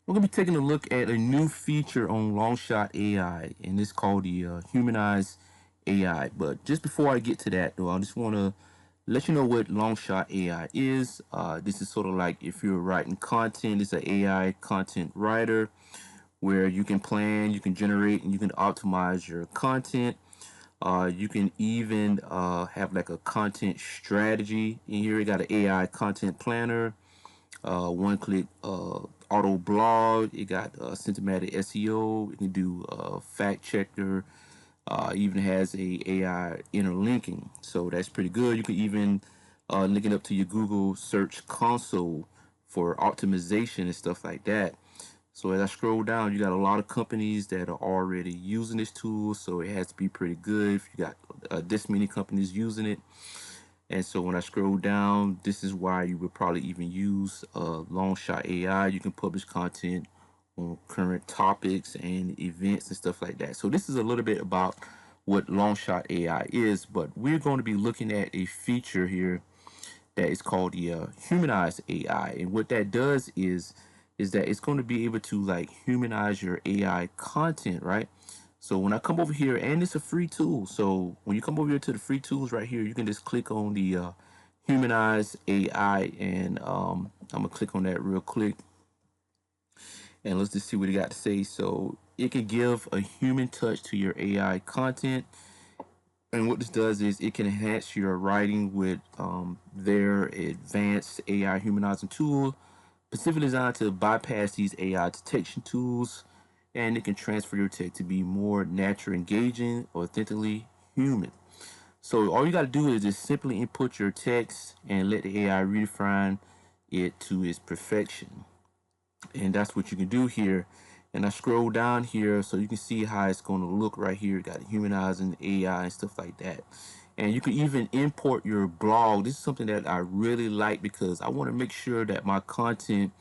We're going to be taking a look at a new feature on Longshot AI, and it's called the Humanize AI. But just before I get to that, though, I just want to let you know what Longshot AI is. This is sort of like if you're writing content, it's an AI content writer where you can plan, you can generate, and you can optimize your content. You can even have like a content strategy. In here, you got an AI content planner, one click auto blog. It got systematic SEO. It can do fact checker. Even has a AI interlinking, so that's pretty good. You can even link it up to your Google Search Console for optimization and stuff like that. So as I scroll down, you got a lot of companies that are already using this tool, so it has to be pretty good if you got this many companies using it. And so when I scroll down, this is why you would probably even use Longshot AI. You can publish content on current topics and events and stuff like that. So this is a little bit about what Longshot AI is, but we're going to be looking at a feature here that is called the Humanize AI. And what that does is that it's going to be able to like humanize your AI content, right? So when I come over here, and it's a free tool. So when you come over here to the free tools right here, you can just click on the Humanize AI, and I'm gonna click on that real quick, and let's just see what it got to say. So it can give a human touch to your AI content, and what this does is it can enhance your writing with their advanced AI humanizing tool, specifically designed to bypass these AI detection tools, and it can transfer your text to be more natural, engaging, authentically human. So all you got to do is just simply input your text and let the AI redefine it to its perfection. And that's what you can do here. And I scroll down here so you can see how it's going to look right here. You got the humanizing AI and stuff like that. And you can even import your blog. This is something that I really like because I want to make sure that my content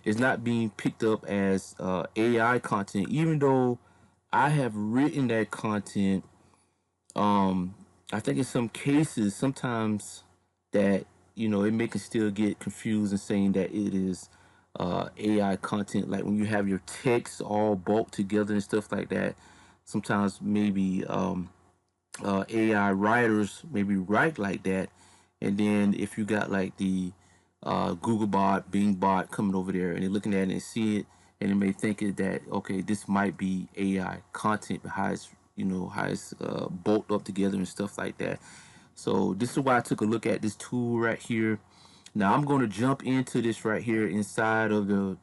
is not being picked up as AI content, even though I have written that content. um I think in some cases sometimes that it may can still get confused and saying that it is AI content, like when you have your text all bulked together and stuff like that. Sometimes maybe AI writers maybe write like that, and then if you got like the Google bot, Bing bot coming over there and they're looking at it and see it, and they may think it that okay, this might be AI content, but how it's bolted up together and stuff like that. So this is why I took a look at this tool right here. Now I'm going to jump into this right here inside of the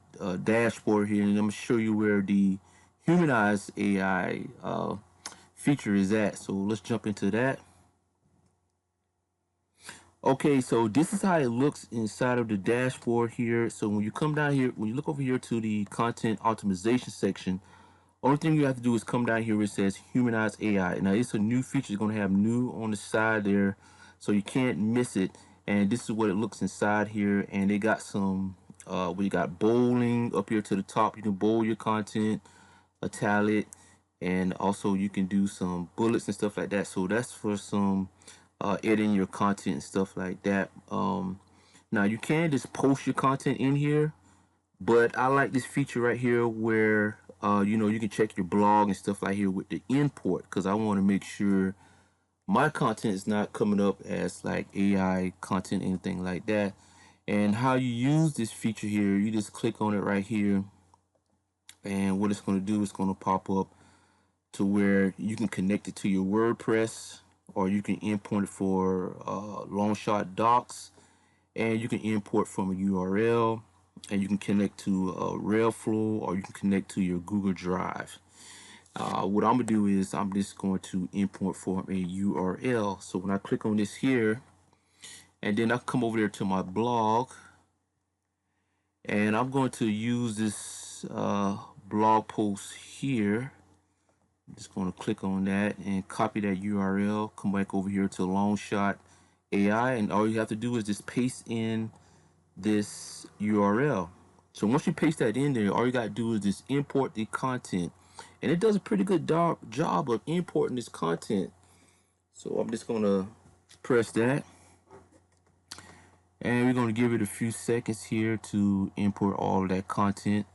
dashboard here, and I'm going to show you where the humanized AI feature is at. So let's jump into that. Okay, so this is how it looks inside of the dashboard here. So when you come down here, when you look over here to the content optimization section, only thing you have to do is come down here where it says Humanize AI. Now it's a new feature. It's going to have new on the side there, so you can't miss it. And this is what it looks inside here. And they got some, we got bowling up here to the top. You can bold your content, italic, and also you can do some bullets and stuff like that. So that's for some editing your content and stuff like that. Now you can just post your content in here, but I like this feature right here where you can check your blog and stuff like here with the import, because I want to make sure my content is not coming up as like AI content, anything like that. And how you use this feature here, you just click on it right here, and what it's going to do is going to pop up to where you can connect it to your WordPress, or you can import it for Longshot docs, and you can import from a URL, and you can connect to Railflow, or you can connect to your Google Drive. What I'm gonna do is I'm just going to import from a URL. So when I click on this here, and then I come over there to my blog, and I'm going to use this blog post here. I'm just going to click on that and copy that URL. Come back over here to Longshot AI, and all you have to do is just paste in this URL. So once you paste that in there, all you gotta do is just import the content, and it does a pretty good job of importing this content. So I'm just gonna press that, and we're gonna give it a few seconds here to import all of that content.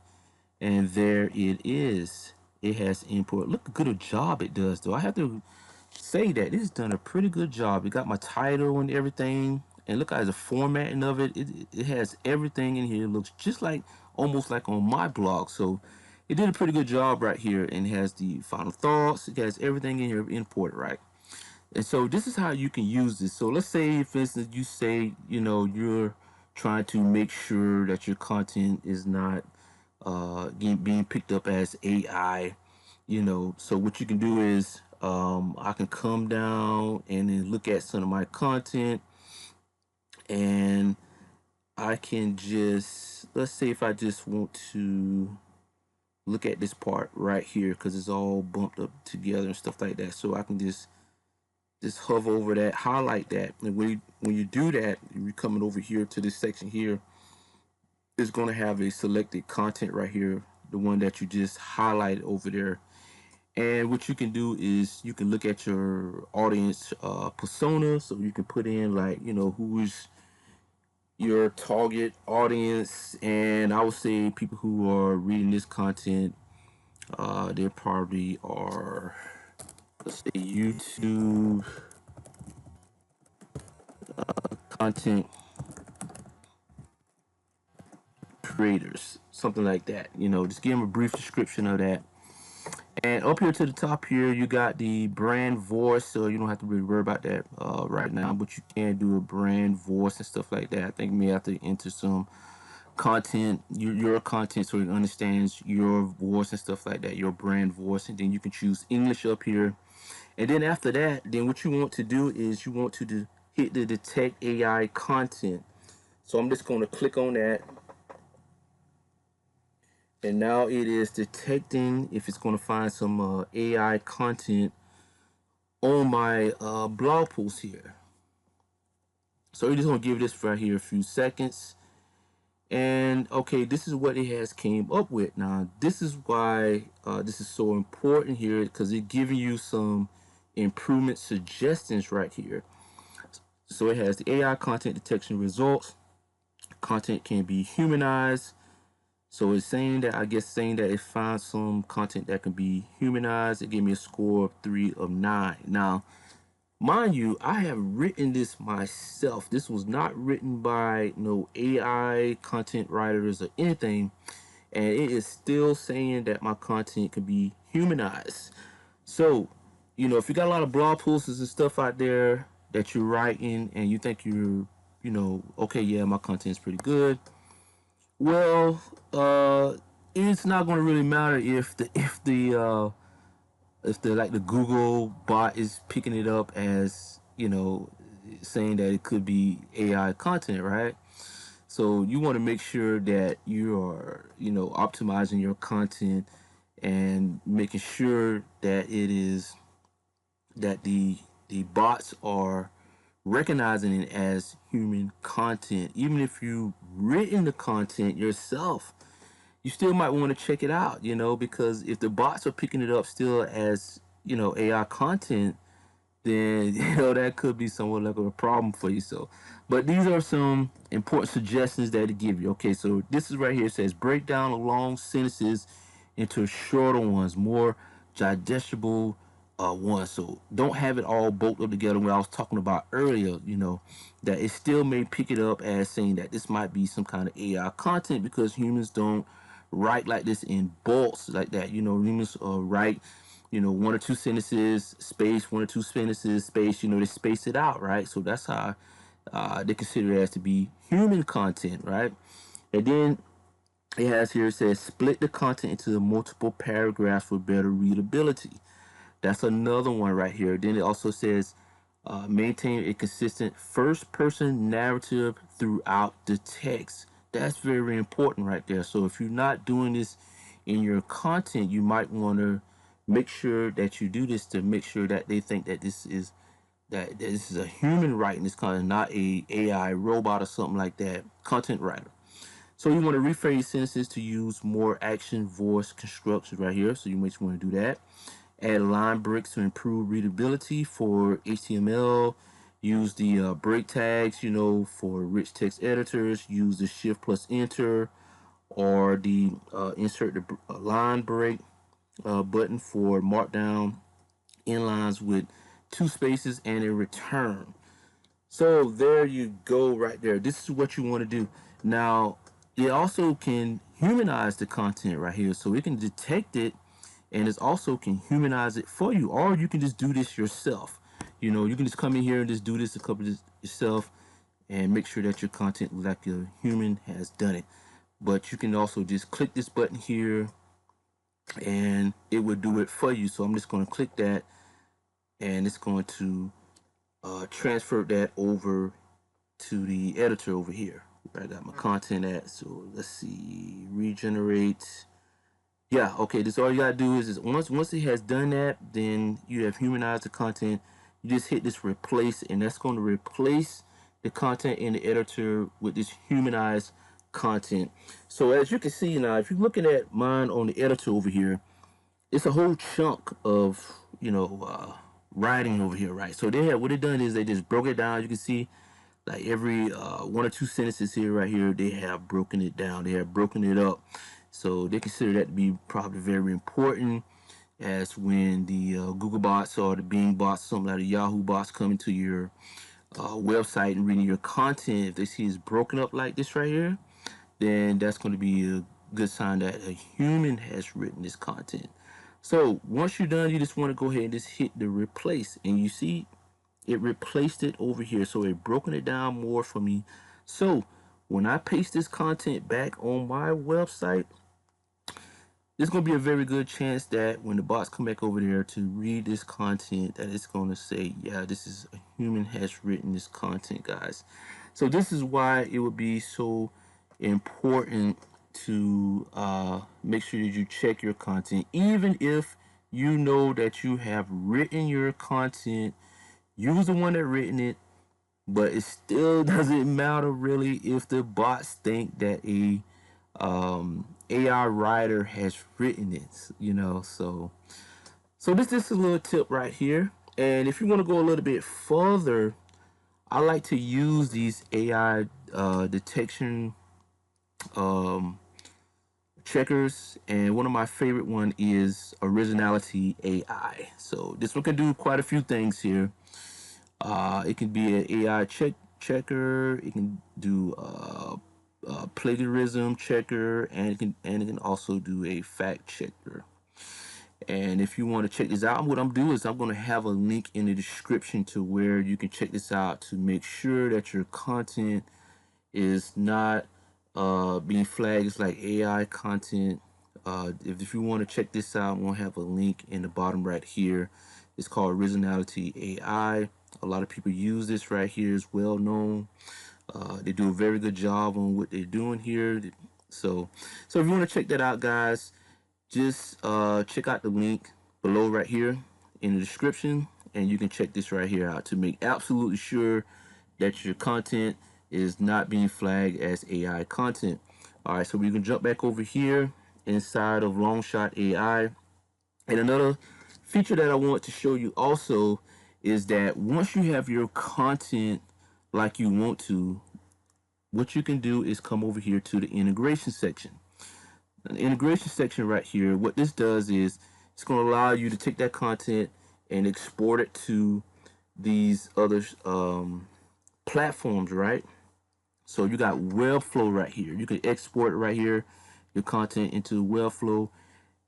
And there it is. It has import. Look how good a job it does, though. I have to say that it's done a pretty good job. It got my title and everything. And look at the formatting of it. It has everything in here. It looks just like, almost like on my blog. So it did a pretty good job right here, and it has the final thoughts. It has everything in here imported, right? And so this is how you can use this. So let's say, for instance, you say, you're trying to make sure that your content is not being picked up as AI. So what you can do is, I can come down and then look at some of my content, and I can just, let's say if I just want to look at this part right here, because it's all bumped up together and stuff like that. So I can just hover over that, highlight that, and when you do that, you're coming over here to this section here. It's going to have a selected content right here, the one that you just highlighted over there. And what you can do is you can look at your audience persona. So you can put in, like, who is your target audience. And I would say people who are reading this content, they probably are, let's say, YouTube content creators, something like that. Just give them a brief description of that. And up here to the top here, you got the brand voice, so you don't have to really worry about that right now, but you can do a brand voice and stuff like that. I think you may have to enter some content, your content, so it understands your voice and stuff like that, your brand voice. And then you can choose English up here. And then after that, then what you want to do is you want to hit the detect AI content. So I'm just going to click on that, and now it is detecting if it's going to find some AI content on my blog post here. So you're just going to give this right here a few seconds. And okay, this is what it has came up with. Now this is why this is so important here, because it's giving you some improvement suggestions right here. So it has the AI content detection results. Content can be humanized. So it's saying that, I guess, saying that it finds some content that can be humanized. It gave me a score of 3 of 9. Now, mind you, I have written this myself. This was not written by no AI content writers or anything. And it is still saying that my content can be humanized. So, if you got a lot of blog posts and stuff out there that you're writing and you think you're, okay, yeah, my content's pretty good. Well, it's not going to really matter if the like the Google bot is picking it up as, saying that it could be AI content, right? So you want to make sure that you are, optimizing your content and making sure that it is that the bots are recognizing it as human content. Even if you've written the content yourself, you still might want to check it out, because if the bots are picking it up still as, AI content, then that could be somewhat like a problem for you. So, but these are some important suggestions that it give you. Okay, so this is right here. It says break down the long sentences into shorter ones, more digestible ones. So don't have it all bolted up together. What I was talking about earlier, that it still may pick it up as saying that this might be some kind of AI content, because humans don't write like this in bulks like that. Humans write, one or two sentences, space, one or two sentences, space, they space it out, right? So that's how they consider it as to be human content, right? And then it has here, it says split the content into multiple paragraphs for better readability. That's another one right here. Then it also says maintain a consistent first person narrative throughout the text. That's very important right there. So if you're not doing this in your content, you might want to make sure that you do this to make sure that they think that this is a human writing this content, not a AI robot or something like that content writer. So you want to rephrase sentences to use more action voice constructions right here. So you might want to do that. Add line breaks to improve readability for HTML. Use the break tags, for rich text editors. Use the shift plus enter or the insert the line break button for markdown inlines with 2 spaces and a return. So there you go right there. This is what you want to do. Now, it also can humanize the content right here. So it can detect it, and it also can humanize it for you. Or you can just do this yourself. You know, you can just come in here and just do this a couple of yourself and make sure that your content looks like a human has done it. But you can also just click this button here and it will do it for you. So I'm just going to click that, and it's going to transfer that over to the editor over here. I got my content at, so let's see, regenerate. Yeah, okay, this all you gotta do is once it has done that, then you have humanized the content. You just hit this replace, and that's going to replace the content in the editor with this humanized content. So as you can see now, if you're looking at mine on the editor over here, it's a whole chunk of writing over here, right? So they have, what they done is they just broke it down. You can see like every 1 or 2 sentences here, right here, they have broken it down. They have broken it up. So they consider that to be probably very important, as when the Google bots or the Bing bots, something like the Yahoo bots, come into your website and reading your content. If they see it's broken up like this right here, then that's going to be a good sign that a human has written this content. So once you're done, you just want to go ahead and just hit the replace, and you see it replaced it over here. So it broken it down more for me. So when I paste this content back on my website, there's going to be a very good chance that when the bots come back over there to read this content, that it's going to say, yeah, this is a human has written this content, guys. So this is why it would be so important to make sure that you check your content, even if you know that you have written your content. You was the one that written it, but it still doesn't matter really if the bots think that a AI writer has written it, So this is a little tip right here. And if you want to go a little bit further, I like to use these AI detection checkers, and one of my favorite one is Originality AI. So this one can do quite a few things here. It can be an AI checker. It can do plagiarism checker, and it can also do a fact checker. And if you want to check this out, what I'm doing is I'm going to have a link in the description to where you can check this out to make sure that your content is not being flagged as like AI content. If you want to check this out, I'm going to have a link in the bottom right here. It's called Originality AI. A lot of people use this right here. It's well known. They do a very good job on what they're doing here. So if you want to check that out, guys, just check out the link below right here in the description, and you can check this right here out to make absolutely sure that your content is not being flagged as AI content. All right, so we can jump back over here inside of Longshot AI. And another feature that I want to show you also is that once you have your content like you want to, what you can do is come over here to the integration section. Now, the integration section right here, what this does is it's going to allow you to take that content and export it to these other platforms, right? So you got Webflow right here. You can export it right here, your content into Webflow.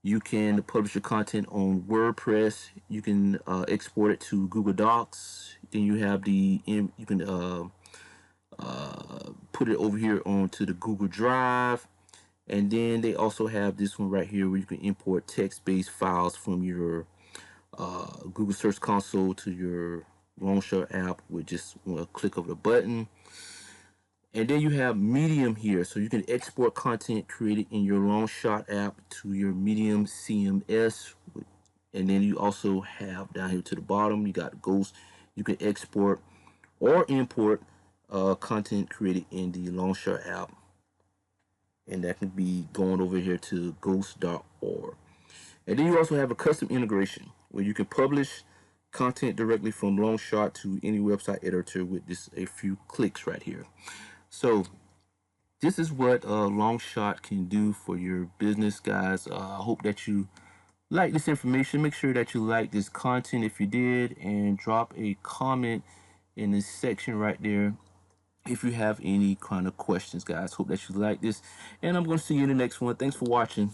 You can publish your content on WordPress. You can export it to Google Docs. Then you have you can put it over here onto the Google Drive. And then they also have this one right here where you can import text-based files from your Google Search Console to your Longshot app with just one click of the button. And then you have Medium here, so you can export content created in your Longshot app to your Medium CMS. And then you also have down here to the bottom, you got Ghost. You can export or import content created in the Longshot app, and that can be going over here to ghost.org. And then you also have a custom integration where you can publish content directly from Longshot to any website editor with just a few clicks right here. So this is what Longshot can do for your business, guys. I hope that you like this information. Make sure that you like this content if you did, and drop a comment in this section right there if you have any kind of questions, guys. Hope that you like this, and I'm going to see you in the next one. Thanks for watching.